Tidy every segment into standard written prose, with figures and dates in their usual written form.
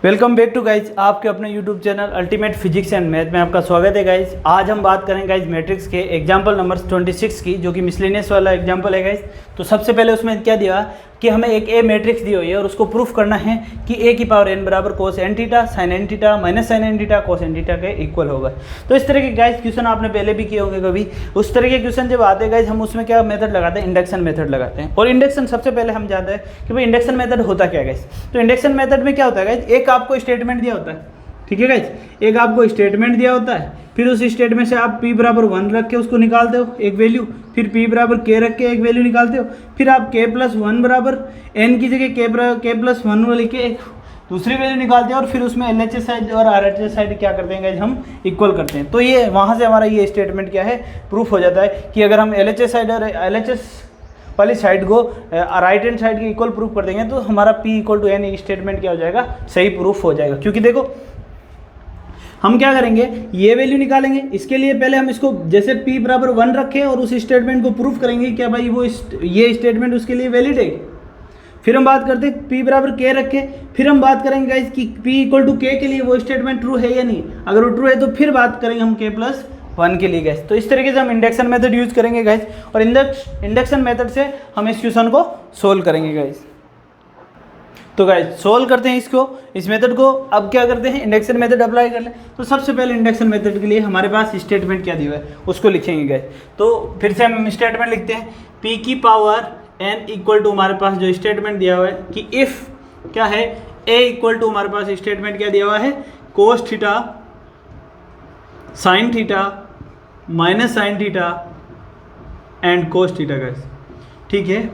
Welcome back to guys, आपके अपने YouTube channel ultimate physics and math में आपका स्वागत है गाइज। आज हम बात करेंगे गाइज मैट्रिक्स के एग्जाम्पल नंबर 26 की, जो कि मिसलेनियस वाला एग्जाम्पल है गाइज। तो सबसे पहले उसमें क्या दिया कि हमें एक ए मैट्रिक्स दी हुई है और उसको प्रूफ करना है कि ए की पावर एन बराबर cos n theta sine n theta minus sine n theta cos n theta के इक्वल होगा। तो इस तरह के गाइज क्वेश्चन आपने पहले भी किए होंगे कभी। उस तरह के क्वेश्चन जब आते हैं गाइज, हम उसमें क्या मेथड लगाते हैं, इंडक्शन मेथड लगाते हैं। और इंडक्शन सबसे पहले हम जानते हैं कि भाई इंडक्शन मेथड होता क्या है गाइज। तो इंडक्शन मेथड में क्या होता है गाइज, एक आपको स्टेटमेंट दिया होता है, ठीक है गाइज, एक आपको स्टेटमेंट दिया होता है, फिर उस स्टेटमेंट से आप p बराबर 1 रख के उसको निकालते हो एक वैल्यू, फिर p बराबर k रख के एक वैल्यू निकालते हो, फिर आप k प्लस 1 बराबर n की जगह k प्लस 1 लिख के एक दूसरी वैल्यू निकालते हैं और फिर उसमें LHS साइड और RHS साइड क्या करते हैं गाइज, हम इक्वल करते हैं। तो ये वहाँ से हमारा ये स्टेटमेंट क्या है, प्रूफ हो जाता है कि अगर हम LHS साइड और LHS वाली साइड को राइट हैंड साइड के इक्वल प्रूफ कर देंगे तो हमारा p equal to n statement क्या हो जाएगा, सही प्रूफ हो जाएगा। क्योंकि देखो हम क्या करेंगे, ये वैल्यू निकालेंगे। इसके लिए पहले हम इसको जैसे p बराबर 1 रखें और उस स्टेटमेंट को प्रूफ करेंगे क्या भाई वो ये स्टेटमेंट उसके लिए वैलिड है। फिर हम बात करते हैं p बराबर k रखें, फिर हम बात करेंगे गाइस कि p इक्वल टू k के लिए वो स्टेटमेंट ट्रू है या नहीं। अगर वो ट्रू है तो फिर बात करेंगे हम k प्लस 1 के लिए गाइस। तो इस तरीके से हम इंडक्शन मेथड यूज करेंगे गाइस, और इंडक्शन मेथड से हम इस क्वेश्चन को सोल्व करेंगे गाइस। तो गाइस सोल्व करते हैं इसको, इस मेथड को। अब क्या करते हैं, इंडक्शन मेथड अप्लाई कर लें। तो सबसे पहले इंडक्शन मेथड के लिए हमारे पास स्टेटमेंट क्या दिया हुआ है उसको लिखेंगे गाइस। तो फिर से हम स्टेटमेंट लिखते हैं, p की पावर n इक्वल टू हमारे पास जो स्टेटमेंट दिया हुआ है कि इफ़ क्या है, a इक्वल टू हमारे पास स्टेटमेंट क्या दिया हुआ है, कोस theta sign theta minus sine theta and cos theta guys, ठीक है।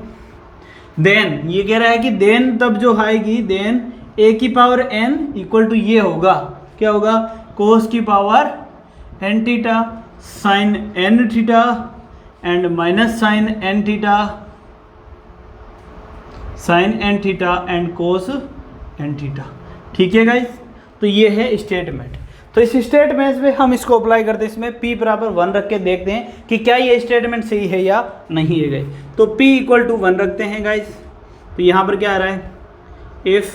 देन ये कह रहा है कि देन तब जो आएगी, देन a की पावर n इक्वल टू ये होगा, क्या होगा, कोस की power n theta sine n theta and minus sine n theta sine n theta and cos n theta, ठीक है गाइस। तो ये है स्टेटमेंट। तो इस स्टेटमेंट में हम इसको अप्लाई करते हैं, इसमें p बराबर 1 रख के देखते हैं कि क्या ये स्टेटमेंट सही है या नहीं है गाइस। तो p इक्वल टू 1 रखते हैं गाइस। तो यहाँ पर क्या आ रहा है, if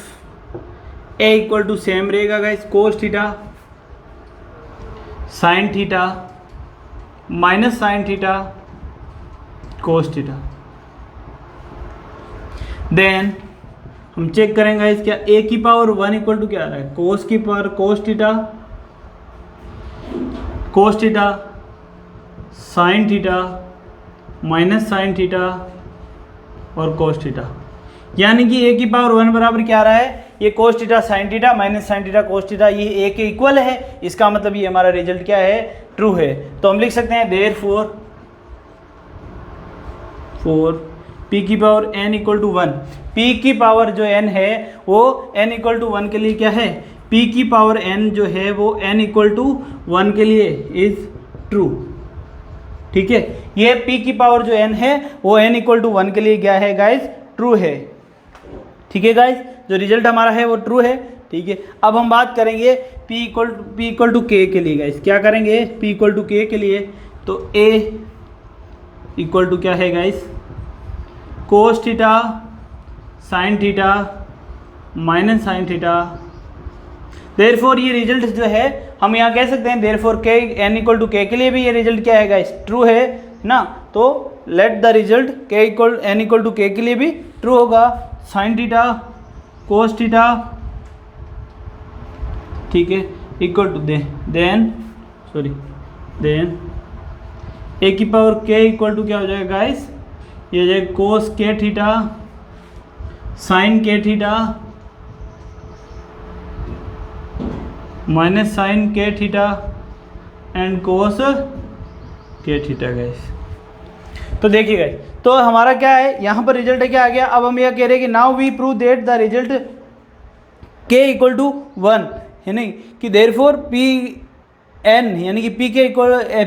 a equal to same रहेगा guys, cos theta sign theta minus sine theta cos theta. Then हम चेक करेंगे गाइस, क्या a की पावर 1 इक्वल टू क्या आ रहा है, कोस की power cos theta sign theta minus sine theta और कोस थीटा। यानी कि a की पावर 1 बराबर क्या आ रहा है, ये कोस theta sign theta minus sine theta cos theta, ये a के इक्वल है। इसका मतलब ये हमारा रिजल्ट क्या है, ट्रू है। तो हम लिख सकते हैं देयरफॉर p की power n equal to 1, p की पावर जो n है वो n इक्वल टू 1 के लिए क्या है, p की पावर n जो है वो n इक्वल टू 1 के लिए इज ट्रू, ठीक है। ये p की पावर जो n है वो n इक्वल टू 1 के लिए क्या है गाइज, ट्रू है, ठीक है गाइज। जो रिजल्ट हमारा है वो ट्रू है, ठीक है। अब हम बात करेंगे p इक्वल टू k के लिए गाइज। क्या करेंगे, p इक्वल टू k के लिए, तो a इक्वल टू क्या है guys, cos theta sign theta minus sine theta. Therefore ये रिजल्ट जो है हम यहाँ कह सकते हैं, therefore k n equal to k के लिए भी ये रिजल्ट क्या है गाइस, ट्रू है ना। तो let the result n equal to k के लिए भी ट्रू होगा। साइन थीटा कोस थीटा, ठीक है, इक्वल टू देन a की पावर k इक्वल टू क्या हो जाएगा गाइस, ये हो जाएगा cos k theta sine k theta minus sine k theta and cos k theta guys. तो देखिए गाइस, तो हमारा क्या है यहाँ पर रिजल्ट क्या आ गया। अब हम यह कह रहे हैं कि now we prove that the result k equal to 1 है नहीं, कि देयरफॉर p n यानी कि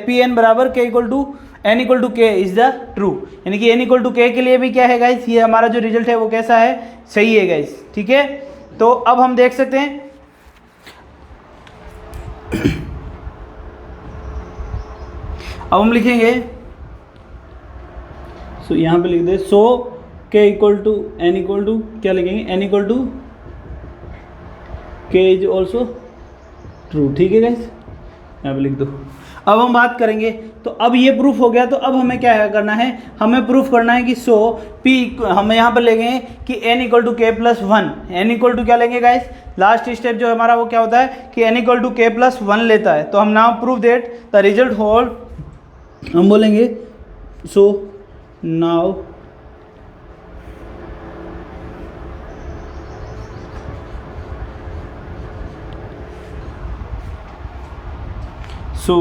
p n बराबर k equal to n equal to k is the true, यानी कि n इक्वल टू k के लिए भी क्या है गाइस, ये हमारा जो रिजल्ट है वो कैसा है, सही है गाइस, ठीक है। तो अब हम देख सकते हैं, अब हम लिखेंगे, सो यहाँ पे लिख दे, so k equal to n equal to क्या लिखेंगे, n equal to k is also true. ठीक है गाइस, यहाँ पे लिख दो। अब हम बात करेंगे, तो अब ये प्रूफ हो गया, तो अब हमें क्या करना है, हमें प्रूफ करना है कि सो P हम यहाँ पर लेंगे कि n equal to k plus one, n equal to क्या लेंगे गाइस, लास्ट स्टेप जो हमारा वो क्या होता है कि n equal to k plus one लेता है। तो हम now proof that the result hold, हम बोलेंगे so now so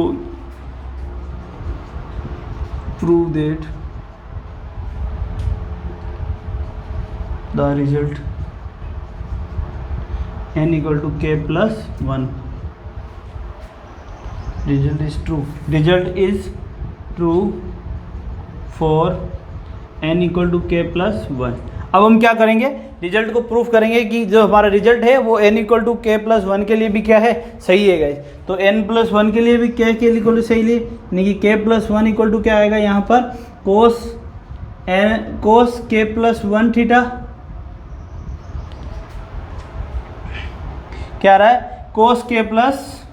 prove that the result n equal to k plus 1 result is true, result is true for n equal to k plus 1। अब हम क्या करेंगे, रिजल्ट को proof करेंगे कि जो हमारा रिजल्ट है वो n equal to k plus one के लिए भी क्या है, सही है गाइस। तो n प्लस वन के लिए भी क्या के इक्वल टू सही लिए, यानी कि k plus one equal to क्या आएगा यहाँ पर कोस के प्लस वन थीटा, क्या आ रहा है कोस k plus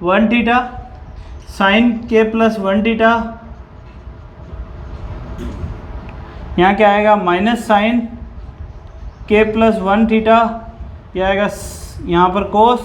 one theta sine k plus one theta, यहाँ क्या आएगा minus sign k plus one theta, यह आएगा यहाँ पर कोस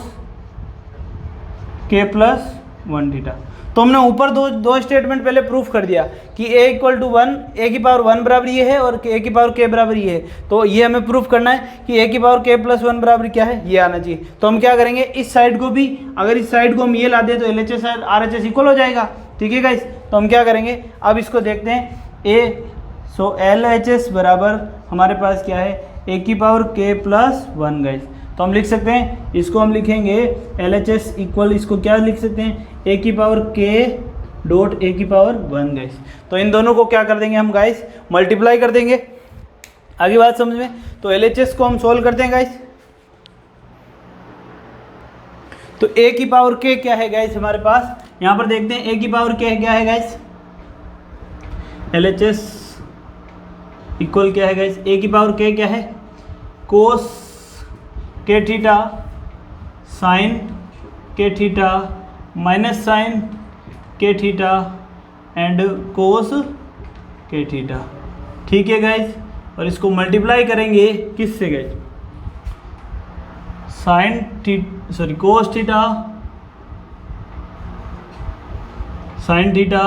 के प्लस वन थीटा। तो हमने ऊपर दो स्टेटमेंट पहले प्रूफ कर दिया कि a इक्वल टू वन, ए की पावर वन बराबर ये है और a की पावर k बराबर ये है। तो ये हमें प्रूफ करना है कि a की पावर k प्लस वन बराबर क्या है, ये आना चाहिए। तो हम क्या करेंगे, इस साइड को भी, अगर इस साइड को हम ये ला दें तो LHS और RHS इक्वल हो जाएगा। ठीक है गाइस, तो हम क्या करेंगे, अब इसको देखते हैं a, सो LHS बराबर हमारे पास क्या है a की power k plus one guys. तो हम लिख सकते हैं, इसको हम लिखेंगे LHS इक्वल, इसको क्या लिख सकते हैं a की पावर k डॉट a की पावर वन गाइस। तो इन दोनों को क्या कर देंगे हम गाइस, मल्टीप्लाई कर देंगे। आगे बात समझ में, तो LHS को हम सोल्व करते हैं गाइस। तो a की पावर k क्या है गाइस हमारे पास, यहाँ पर देखते हैं a की पावर k क्या है गाइस, LHS इक्वल क्या है गाइस, a की पावर k क्या है कोस के थीटा साइन के थीटा माइनस साइन के थीटा एंड कोस के थीटा। ठीक है गाइस, और इसको मल्टीप्लाई करेंगे किससे guys, sine cos theta sign theta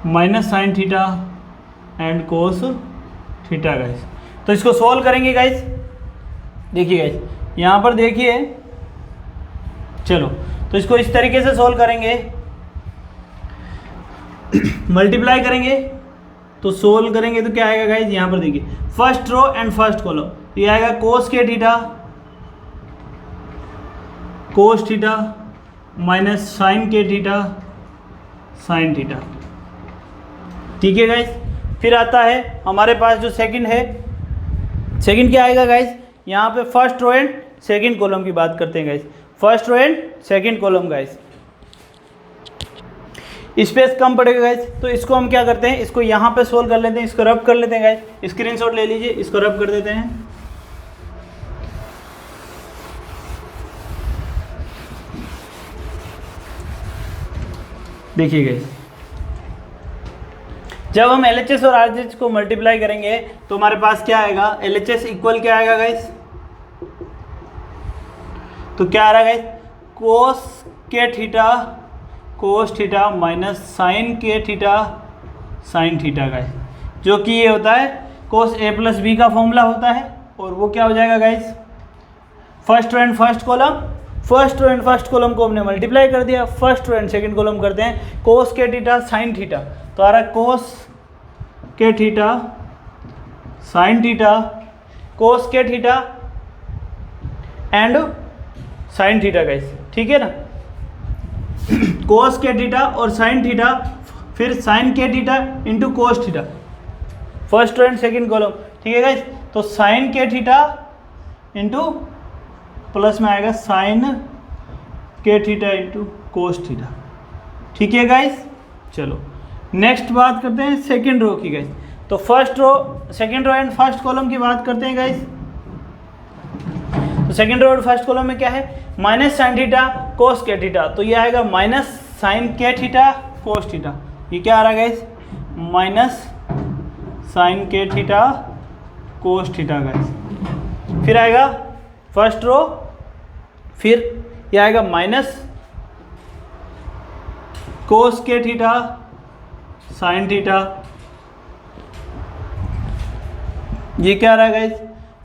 minus sine theta and cos theta guys. तो इसको सॉल्व करेंगे गाइस। देखिए गाइस, यहाँ पर देखिए, चलो तो इसको इस तरीके से सॉल्व करेंगे, मल्टीप्लाई करेंगे। तो सोल्व करेंगे तो क्या आएगा गाइस, यहाँ पर देखिए first row and first column, तो ये आएगा कोस के theta cos theta minus sign के थीटा साइन थीटा। ठीक है गाइस, फिर आता है हमारे पास जो सेकंड है, सेकंड क्या आएगा गाइस, यहाँ पे first row and second column की बात करते हैं guys, first row and second column guys. Space कम पड़ेगा गाइस, तो इसको हम क्या करते हैं, इसको यहाँ पे सोल्व कर लेते हैं, इसको रब कर लेते हैं गाइस। स्क्रीनशॉट ले लीजिए, इसको रब कर देते हैं। देखिए गाइस, जब हम LHS और RHS को मल्टीप्लाई करेंगे तो हमारे पास क्या आएगा, LHS इक्वल क्या आएगा गाइस, तो क्या आ रहा है guys cos theta minus sign के थीटा साइन थीटा गाइस, जो कि ये होता है कोस A प्लस बी का फॉर्मूला होता है। और वो क्या हो जाएगा guys, first row and first column को हमने मल्टीप्लाई कर दिया, first row and second column करते हैं कोस के थीटा साइन थीटा, तो आ रहा है कोस के थीटा साइन थीटा कोस के theta and sin theta guys. ठीक है ना, कोस के थीटा और साइन थीटा, फिर साइन के theta into cos theta, first row and second column. ठीक है गाइस, तो साइन के थीटा इंटू प्लस में आएगा साइन के थीटा इंटू कोस थीटा। ठीक है गाइस, चलो नेक्स्ट बात करते हैं सेकंड रो की गाइस। तो first row, second row and first column की बात करते हैं गाइस। तो सेकंड रो और फर्स्ट कॉलम में क्या है, माइनस साइन थीटा कोस के थीटा, तो ये आएगा माइनस साइन के थीटा कोस थीटा। ये क्या आ रहा है गाइस, माइनस साइन के थीटा कोस थीटा गाइस। फिर आएगा फर्स्ट रो, फिर ये आएगा माइनस कोस के थीटा साइन थीटा, ये क्या आ रहा है गाइस।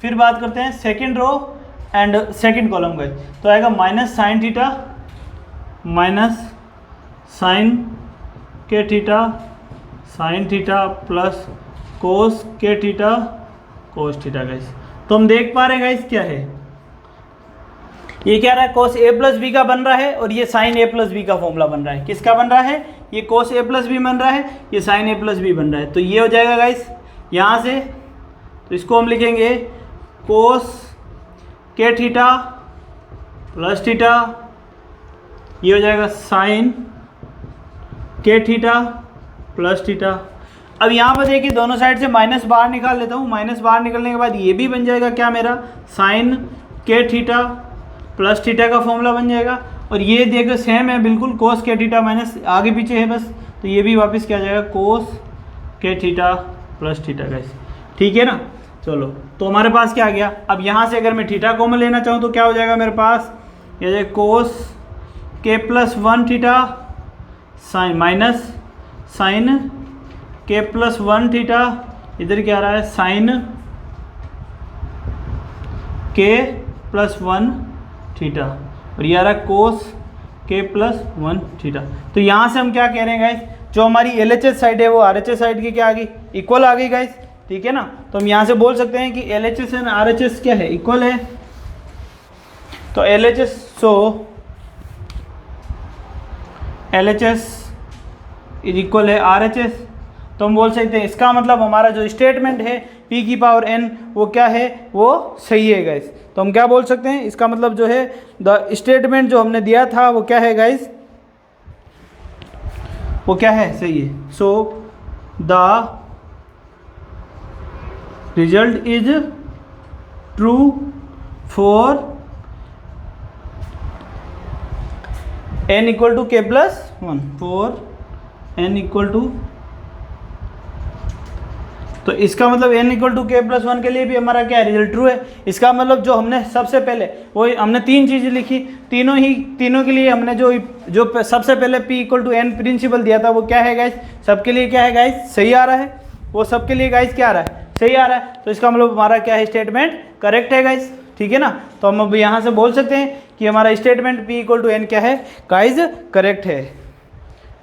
फिर बात करते हैं second row and second column guys, तो आएगा minus sine theta minus sign के theta sign theta plus cos के थीटा कोस थीटा गाइस। तो हम देख पा रहे हैं गाइस क्या है, ये क्या रहा है, कोस ए प्लस बी का बन रहा है और ये साइन ए प्लस बी का फॉर्मूला बन रहा है। किसका बन रहा है, ये कोस ए प्लस बी बन रहा है, ये साइन ए प्लस बी बन रहा है। तो ये हो जाएगा गाइस यहाँ से, तो इसको हम लिखेंगे कोस के थीटा प्लस थीटा, ये हो जाएगा साइन के थीटा प्लस थीटा। अब यहाँ पर देखिए दोनों साइड से माइनस बाहर निकाल लेता हूँ, माइनस बाहर निकलने के बाद ये भी बन जाएगा क्या मेरा, साइन के थीटा प्लस थीटा का फॉर्मूला बन जाएगा। और ये देखो सेम है बिल्कुल, कोस के थीटा माइनस आगे पीछे है बस, तो ये भी वापस क्या जाएगा, कोस के थीटा प्लस थीटा गाइस, ठीक है ना। चलो तो हमारे पास क्या आ गया, अब यहाँ से अगर मैं थीटा कॉमन लेना चाहूँ तो क्या हो जाएगा मेरे पास, ये जाएगा cos k plus 1 theta sin minus sign k plus 1 theta, इधर क्या आ रहा है साइन के प्लस 1 थीटा, और ये आ रहा है कोस के प्लस 1 थीटा। तो यहाँ से हम क्या कह रहे हैं गाइस, जो हमारी LHS साइड है वो RHS साइड की क्या आ गई, इक्वल आ गई गाइस, ठीक है ना। तो हम यहाँ से बोल सकते हैं कि LHS एंड RHS क्या है, इक्वल है। तो LHS LHS इज इक्वल है RHS, तो हम बोल सकते हैं इसका मतलब हमारा जो स्टेटमेंट है p की पावर n वो क्या है, वो सही है गाइस। तो हम क्या बोल सकते हैं, इसका मतलब जो है द स्टेटमेंट जो हमने दिया था वो क्या है गाइस, वो क्या है, सही है। So the result is true for n equal to k plus 1 for n equal to, तो इसका मतलब n equal to k plus 1 के लिए भी हमारा क्या है, रिजल्ट ट्रू है। इसका मतलब जो हमने सबसे पहले वो हमने 3 चीज़ें लिखी, तीनों के लिए हमने जो सबसे पहले p equal to n principle दिया था वो क्या है गाइस, सबके लिए क्या है गाइस, सही आ रहा है, वो सबके लिए गाइस क्या आ रहा है, सही आ रहा है। तो इसका मतलब हमारा क्या है, स्टेटमेंट करेक्ट है गाइस, ठीक है ना। तो हम अब यहाँ से बोल सकते हैं कि हमारा statement p equal to n क्या है गाइस, करेक्ट है,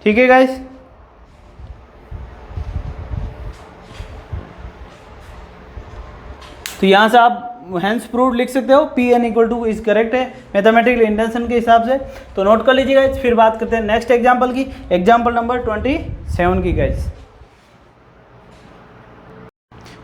ठीक है गाइस। तो यहाँ से आप हैंस प्रूव लिख सकते हो, P N equal to is correct है मैथमेटिकल इंटेंशन के हिसाब से। तो नोट कर लीजिएगा। फिर बात करते हैं नेक्स्ट एग्जांपल की, एग्जांपल नंबर 27 की गाइस।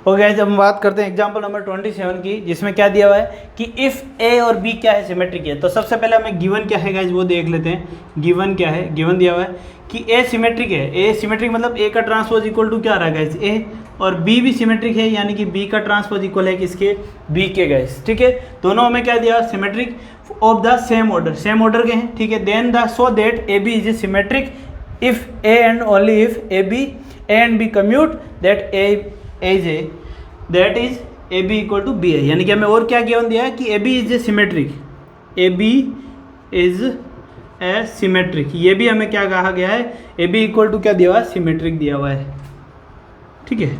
ओके गाइस, अब हम बात करते हैं एग्जांपल नंबर 27 की, जिसमें क्या दिया हुआ है कि इफ़ ए और बी क्या है, सिमेट्रिक है। तो सबसे पहले हमें गिवन क्या है गाइस वो देख लेते हैं। गिवन क्या है, गिवन दिया हुआ है कि ए सिमेट्रिक है। ए सिमेट्रिक मतलब ए का ट्रांसपोज इक्वल टू क्या आ रहा है गाइस, ए, और बी भी सिमेट्रिक है, यानी कि बी का ट्रांसपोज इक्वल है किसके, बी के गाइस, ठीक है। दोनों हमें क्या दिया, symmetric of the same order, same order के हैं, ठीक है। Then the so that A B is symmetric if A and only if A and B commute that A is A, that is A B equal to B है। यानी कि हमें और क्या गिवन दिया है कि A B is a symmetric, A B is a symmetric, ये भी हमें क्या कहा गया है, ए बी इक्वल टू क्या दिया हुआ है, सिमेट्रिक दिया हुआ है, ठीक है।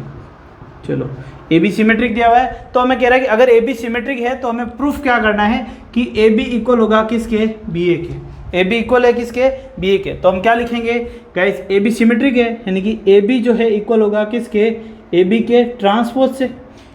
चलो ए बी सिमेट्रिक दिया हुआ है, तो हमें कह रहा है कि अगर ए बी सिमेट्रिक है तो हमें प्रूफ क्या करना है कि ए बी इक्वल होगा किसके, बी ए के। ए बी इक्वल है किसके, बी ए के। तो हम क्या लिखेंगे गाइस, ए बी सिमेट्रिक है, यानी कि ए बी जो है इक्वल होगा किसके, ए बी के ट्रांसपोज से,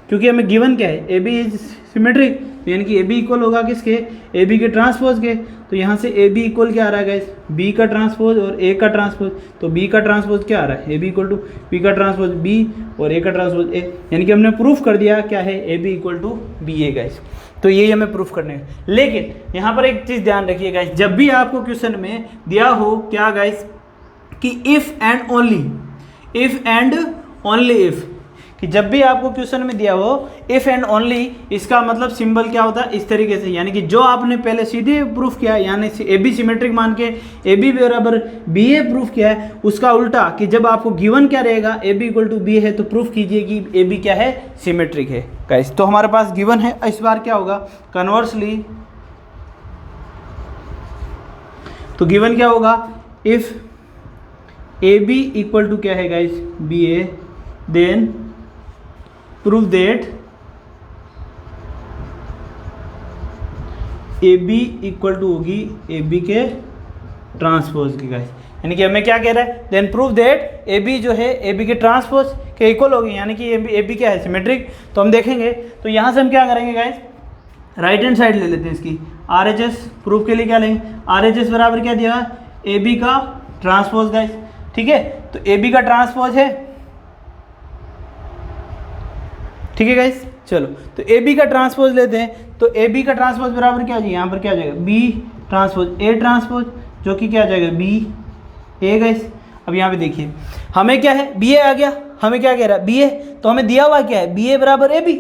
क्योंकि हमें गिवन क्या है, ए बी इज सिमेट्रिक, यानी कि ए बी इक्वल होगा किसके, ए बी के ट्रांसपोज के। तो यहाँ से ए बी इक्वल क्या आ रहा है गाइस, बी का ट्रांसपोज और ए का ट्रांसपोज। तो बी का ट्रांसपोज क्या आ रहा है, A B equal to B का ट्रांसपोज बी और ए का ट्रांसपोज ए, यानी कि हमने प्रूफ कर दिया क्या है, A B equal to B A guys. तो यही हमें प्रूफ करने है। लेकिन यहाँ पर एक चीज़ ध्यान रखिए गाइस, जब भी आपको क्वेश्चन में दिया हो क्या गाइस कि if and only, if and only if, कि जब भी आपको क्वेश्चन में दिया हो इफ़ एंड ओनली, इसका मतलब सिंबल क्या होता है इस तरीके से, यानी कि जो आपने पहले CD प्रूफ किया यानी AB सिमेट्रिक मान के AB बराबर BA प्रूफ किया है, उसका उल्टा कि जब आपको गिवन क्या रहेगा AB = B है तो प्रूफ कीजिए कि AB क्या है, सिमेट्रिक है गाइस। तो हमारे पास गिवन है, इस बार क्या होगा कन्वर्सली, तो गिवन क्या होगा इफ AB = क्या है guys BA, then prove that AB = होगी AB के ट्रांसपोज की गाइस, यानी कि हमें क्या कह रहा है, देन प्रूव दैट AB जो है AB के ट्रांसपोज के इक्वल होगी, यानी कि AB क्या है, सिमेट्रिक। तो हम देखेंगे, तो यहाँ से हम क्या करेंगे गाइस, राइट हैंड साइड ले लेते हैं इसकी, RHS प्रूफ के लिए क्या लेंगे, RHS बराबर क्या दिया, AB का ट्रांसपोज गाइस, ठीक है। तो AB का ट्रांसपोज है, ठीक है गाइस। चलो तो AB का ट्रांसपोज लेते हैं, तो AB का ट्रांसपोज बराबर क्या हो जाएगा, यहाँ पर क्या हो जाएगा B ट्रांसपोज A ट्रांसपोज, जो कि क्या आ जाएगा B A गाइस। अब यहाँ पे देखिए हमें क्या है, BA आ गया, हमें क्या कह रहा है BA, तो हमें दिया हुआ क्या है BA बराबर AB,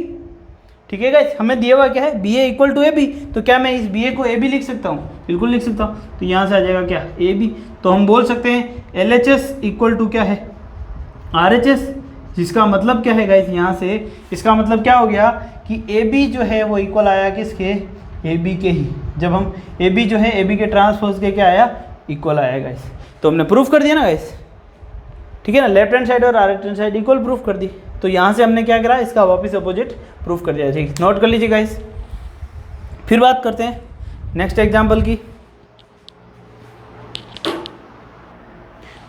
ठीक है गाइस। हमें दिया हुआ क्या है BA = AB, तो क्या मैं इस BA को AB लिख सकता हूँ, बिल्कुल लिख सकता हूँ। तो यहाँ से आ जाएगा क्या AB, तो हम बोल सकते हैं LHS = क्या है RHS, जिसका मतलब क्या है गाइस, यहाँ से इसका मतलब क्या हो गया कि AB जो है वो इक्वल आया किसके, AB के ही, जब हम AB जो है AB के ट्रांसपोज के क्या आया, इक्वल आया गाइस। तो हमने प्रूफ कर दिया ना गाइस, ठीक है ना, लेफ्ट हैंड साइड और right hand side equal proof कर दी। तो यहाँ से हमने क्या करा, इसका वापस अपोजिट प्रूफ कर दिया, ठीक, नोट कर लीजिए गाइस। फिर बात करते हैं नेक्स्ट एग्जाम्पल की।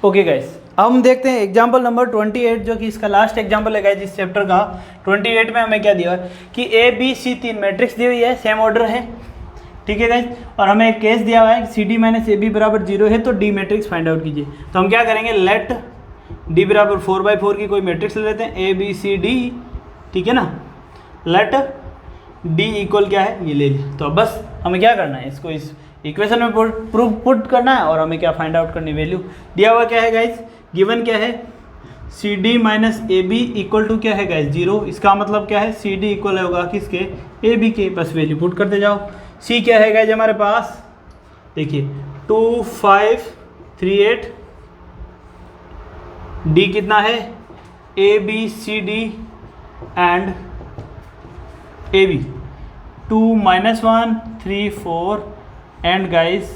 ओके गाइस, अब हम देखते हैं एग्जाम्पल नंबर 28, जो कि इसका लास्ट एग्जाम्पल है गाइस इस चैप्टर का। 28 में हमें क्या दिया है कि ABC 3 मैट्रिक्स दी हुई है, सेम ऑर्डर है, ठीक है गाइस, और हमें एक केस दिया हुआ है CD - AB = 0 है, तो D मैट्रिक्स फाइंड आउट कीजिए। तो हम क्या करेंगे, लेट D = 4/4 की कोई मैट्रिक्स ले लेते हैं ABCD, ठीक है ना, लेट D = क्या है, ये ले लिया। तो अब बस हमें क्या करना है, इसको इस इक्वेशन में पुट करना है, और हमें क्या फाइंड आउट करनी, वैल्यू दिया हुआ क्या है गाइस, गिवन क्या है CD - AB = क्या है गाइस 0, इसका मतलब क्या है CD इक्वल होगा किसके, AB के, बस वैल्यू पुट करते जाओ। C क्या है गाइस हमारे पास, देखिए 2 5 3 8, D कितना है ABCD and AB 2 - 1 3 4 and guys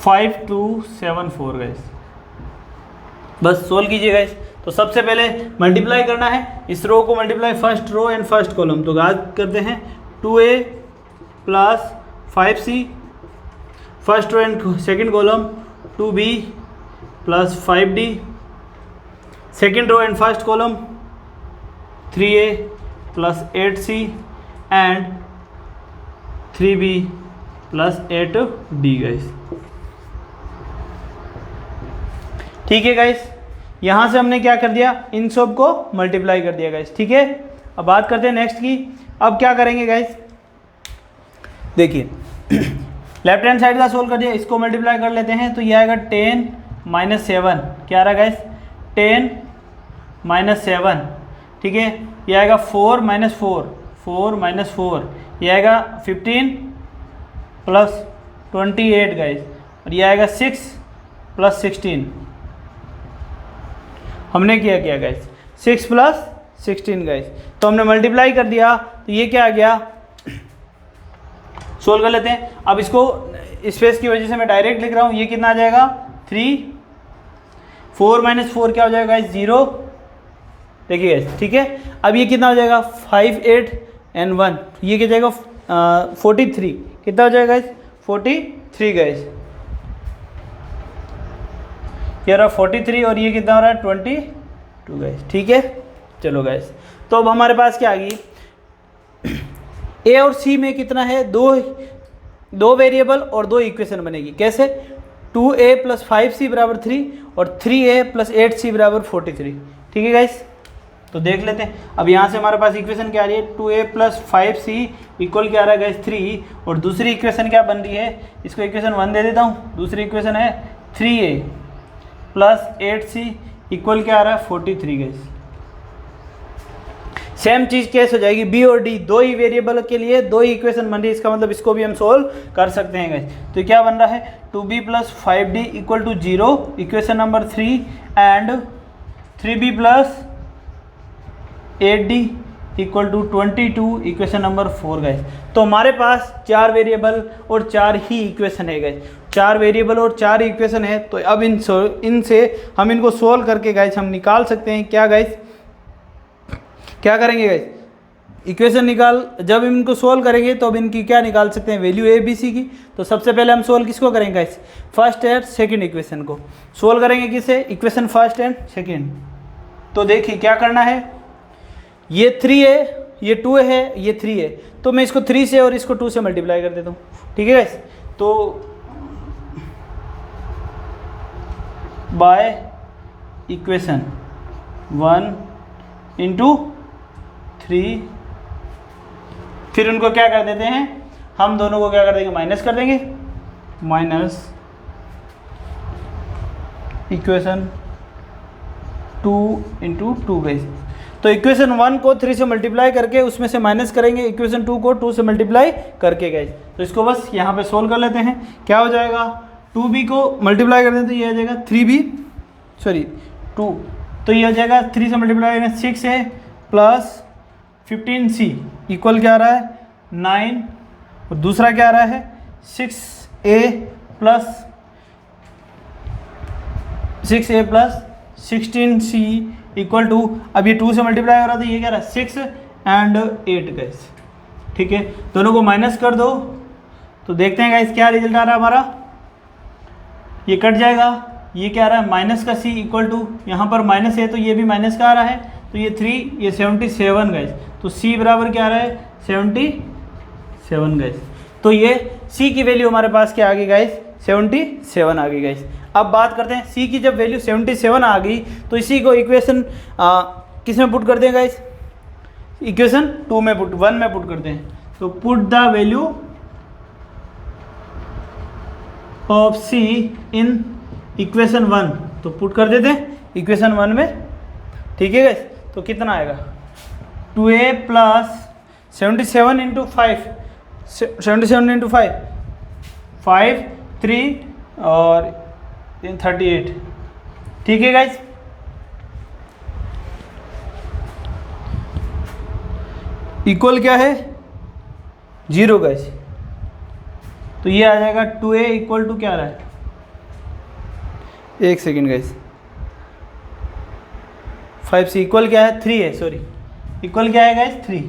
5 2 7 4 guys. बस सोल्व कीजिए गाइस। तो सबसे पहले मल्टीप्लाई करना है, इस रो को multiply first row and first column, तो याद करते हैं 2A + 5C first row and second column, 2B + 5D second row and first column, 3A + 8C and 3B + 8D guys, ठीक है गाइस। यहाँ से हमने क्या कर दिया, इन सब को मल्टीप्लाई कर दिया गाइस, ठीक है। अब बात करते हैं नेक्स्ट की। अब क्या करेंगे गाइस, देखिए लेफ्ट हैंड साइड का सोल्व कर दिया, इसको मल्टीप्लाई कर लेते हैं, तो ये आएगा 10 - 7, क्या आ रहा है गाइस 10 - 7, ठीक है। ये आएगा 4 - 4 4 - 4, ये आएगा 15 + 28 गाइस, और ये आएगा 6 + 16, हमने किया गाइस 6 + 16 गाइस, तो हमने मल्टीप्लाई कर दिया, तो ये क्या आ गया, सोल्व कर लेते हैं। अब इसको स्पेस की वजह से मैं डायरेक्ट लिख रहा हूँ, ये कितना आ जाएगा 3, 4 - 4 क्या हो जाएगा गाइस 0, देखिए गाइस, ठीक है। अब ये कितना हो जाएगा 5 8 एंड 1, ये क्या जाएगा 43, कितना हो जाएगा गाइस 43 गाइस, ये रहा 43 और ये कितना हो रहा है 22 गाइस, ठीक है। चलो गाइस, तो अब हमारे पास क्या आ गई, ए और सी में कितना है, दो वेरिएबल और 2 इक्वेशन बनेगी, कैसे 2A + 5C = 3 और 3A + 8C = 43, ठीक है गाइस। तो देख लेते हैं। अब यहाँ से हमारे पास इक्वेशन क्या आ रही है, 2a + 5c इक्वल क्या आ रहा है गाइस 3, और दूसरी इक्वेशन क्या बन रही है, इसको इक्वेशन 1 दे देता हूँ। दूसरी इक्वेशन है 3a + 8c इक्वल क्या आ रहा है 43 गाइस। सेम चीज़ कैसे हो जाएगी, बी और डी दो ही वेरिएबल के लिए दो ही इक्वेशन बन रही है, इसका मतलब इसको भी हम सोल्व कर सकते हैं गाइस। तो क्या बन रहा है 2b + 5d = 0 equation number 3 and 3b + 8d = 22 equation number 4 guys. तो हमारे पास 4 वेरिएबल और 4 ही इक्वेशन है गाइस, 4 वेरिएबल और 4 इक्वेशन है। तो अब इनसे हम इनको सोल्व करके गाइस हम निकाल सकते हैं क्या गाइस, क्या करेंगे गाइस, इक्वेशन जब इनको सोल्व करेंगे तो अब इनकी क्या निकाल सकते हैं, वैल्यू ए बी सी की। तो सबसे पहले हम सोल्व किसको करेंगे guys, first and second equation को सोल्व करेंगे, किसे, इक्वेशन फर्स्ट एंड सेकंड। तो देखिए क्या करना है, ये 3 है, ये 2 है, ये 3 है, तो मैं इसको 3 से और इसको 2 से मल्टीप्लाई कर देता हूँ, ठीक है गाइस। तो बाय इक्वेशन 1 × 3, फिर उनको क्या कर देते हैं, हम दोनों को क्या कर देंगे, माइनस कर देंगे, माइनस इक्वेशन 2 × 2 गाइस। तो इक्वेशन 1 को 3 से मल्टीप्लाई करके उसमें से माइनस करेंगे, इक्वेशन 2 को 2 से मल्टीप्लाई करके गाइस। तो इसको बस यहाँ पे सोल्व कर लेते हैं, क्या हो जाएगा, 2b को मल्टीप्लाई कर दें तो ये आ जाएगा 2, तो ये हो जाएगा 3 से मल्टीप्लाई करें 6a + 15c इक्वल क्या आ रहा है 9, और दूसरा क्या आ रहा है 6a + 16c इक्वल टू, अब ये 2 से मल्टीप्लाई हो रहा था, ये क्या रहा है 6 एंड 8 गाइस, ठीक है। दोनों को माइनस कर दो तो देखते हैं गाइस क्या रिजल्ट आ रहा है हमारा, ये कट जाएगा, ये क्या आ रहा है माइनस का c इक्वल टू, यहाँ पर माइनस है तो ये भी माइनस का आ रहा है, तो ये 3, ये 77 गाइस। तो c बराबर क्या आ रहा है 77 गाइस। तो ये c की वैल्यू हमारे पास क्या आ गई गाइस 77 आ गई गाइस। अब बात करते हैं c की जब वैल्यू 77 आ गई तो इसी को इक्वेशन किस में पुट करते हैं गाइस, इक्वेशन 1 में पुट करते हैं। तो put the value of c in equation 1, तो पुट कर देते हैं इक्वेशन 1 में, ठीक है गाइस। तो कितना आएगा 2a + 77 × 5, 77 × 5, 3 और 38, ठीक है गाइस। इक्वल क्या है 0 गाइस, तो ये आ जाएगा 2a = क्या आ रहा है, एक सेकेंड गाइस, 5c इक्वल क्या है 3 है, सॉरी इक्वल क्या है गाइस 3,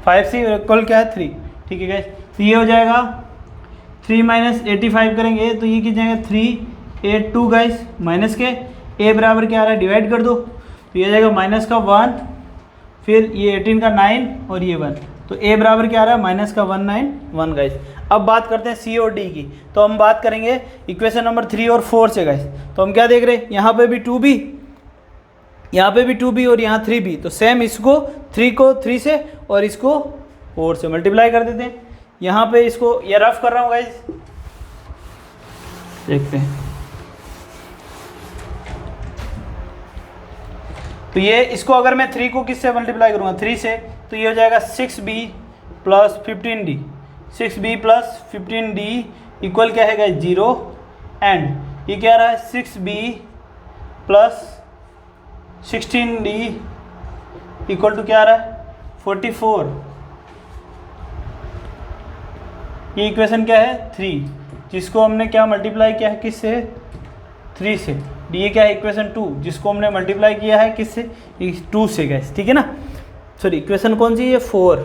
5c इक्वल क्या है 3, ठीक है गाइस। तो ये हो जाएगा 3 - 85 करेंगे तो ये कितना जाएगा 382 गाइस, माइनस के a बराबर क्या आ रहा है, डिवाइड कर दो, तो ये आ जाएगा माइनस का 1, फिर ये 18 का 9 और ये 1, तो a बराबर क्या आ रहा है माइनस का 191 गाइस। अब बात करते हैं c और d की, तो हम बात करेंगे इक्वेशन नंबर 3 और 4 से गाइस। तो हम क्या देख रहे हैं, यहाँ पे भी 2b, यहाँ पे भी 2b और यहाँ 3b, तो सेम इसको 3 को 3 से और इसको 4 से मल्टीप्लाई कर देते हैं। यहाँ पे इसको ये रफ कर रहा हूँ गाइस, देखते हैं। तो ये इसको अगर मैं 3 को किससे मल्टीप्लाई करूँगा 3 से, तो ये हो जाएगा 6b + 15d, 6b + 15d equal क्या है गाइस 0, एंड ये क्या आ रहा है 6b + 16d इक्वल टू क्या आ रहा है 44। ये इक्वेशन क्या है 3, जिसको हमने क्या मल्टीप्लाई किया है किससे 3 से, ये क्या है इक्वेशन 2, जिसको हमने मल्टीप्लाई किया है किससे 2 से गाइस, ठीक है ना। सॉरी इक्वेशन कौन सी है 4।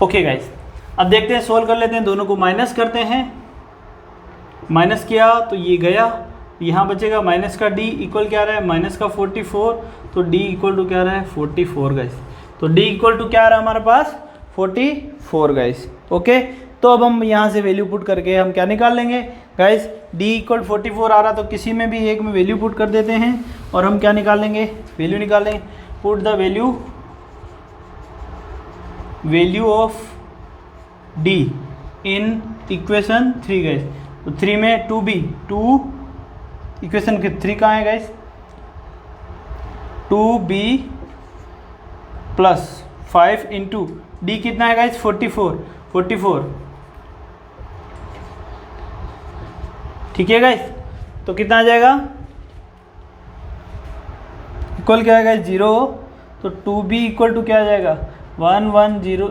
ओके गाइस, अब देखते हैं सोल्व कर लेते हैं, दोनों को माइनस करते हैं, माइनस किया तो ये गया, यहाँ बचेगा माइनस का d इक्वल क्या आ रहा है माइनस का 44, तो d इक्वल टू क्या आ रहा है 44 गाइस। तो d इक्वल टू क्या आ रहा है हमारे पास 44 गाइस। ओके, तो अब हम यहाँ से वैल्यू पुट करके हम क्या निकाल लेंगे गाइस, d इक्वल 44 आ रहा तो किसी में भी एक में वैल्यू पुट कर देते हैं, और हम क्या निकालेंगे, वैल्यू निकालेंगे। Put the value of D in equation 3 guys. तो 3 में 2b, 2 इक्वेशन के 3 कहाँ है guys, 2b plus 5 into D कितना है गाइस 44। ठीक है गाइस, तो कितना आ जाएगा, इक्वल क्या है गाइस 0, तो 2b इक्वल टू क्या आ जाएगा 110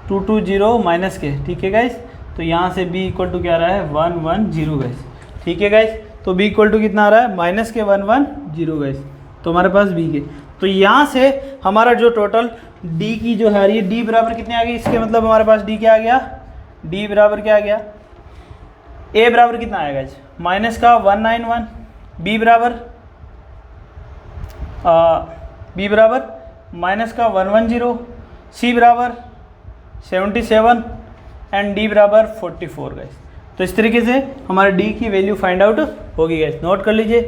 220 माइनस के। ठीक है गाइस, तो यहाँ से b इक्वल टू क्या आ रहा है 110 गाइस। ठीक है गाइस, तो b इक्वल टू कितना आ रहा है माइनस के 110 गाइस, तो हमारे पास b के। तो यहाँ से हमारा जो टोटल d की जो है ये d बराबर कितने आ गई, इसके मतलब हमारे पास d क्या आ गया, d बराबर क्या आ गया, a बराबर कितना आएगा गाइस माइनस का 191, b बराबर माइनस का 110, c बराबर 77 एंड d बराबर 44 गाइस। तो इस तरीके से हमारे d की वैल्यू फाइंड आउट होगी गाइस, नोट कर लीजिए।